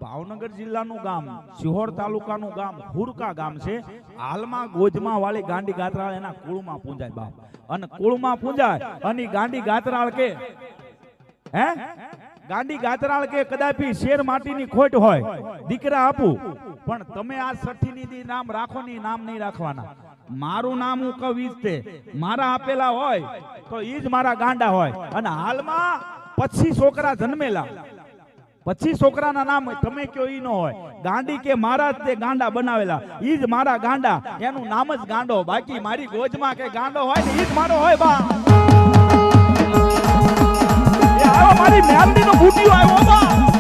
ભાવનગર જિલ્લાનું ગામ સિહોર તાલુકાનું ગામ હુરકા ગામ છે. હાલમાં ગોજમાં વાળી ગાંડી ગાત્રાળ એના કુળમાં પૂંજાય બાપ, અને કુળમાં પૂંજાય અને ગાંડી ગાત્રાળ કે હે ગાંડી ગાત્રાળ કે કદાપી શેર માટીની ખોટ હોય દીકરા આપું, પણ તમે આ સઠ્ઠીની દી નામ રાખો ની નામ નહીં રાખવાના. મારું નામ હું કહું ઈ જ તે, મારા આપેલા હોય તો ઈ જ મારા ગાંડા હોય. અને હાલમાં 25 છોકરા જન્મેલા, 25 છોકરાના નામ તમે કયો ઈ ન હોય. ગાંડી કે મારા જ તે ગાંડા બનાવેલા, ઈ જ મારા ગાંડા, એનું નામ જ ગાંડો. બાકી મારી ગોજમાં કે ગાંડો હોય ને ઈ જ મારો હોય બા. એ આવો મારી મેલડીનો બુટીઓ આવ્યો બા.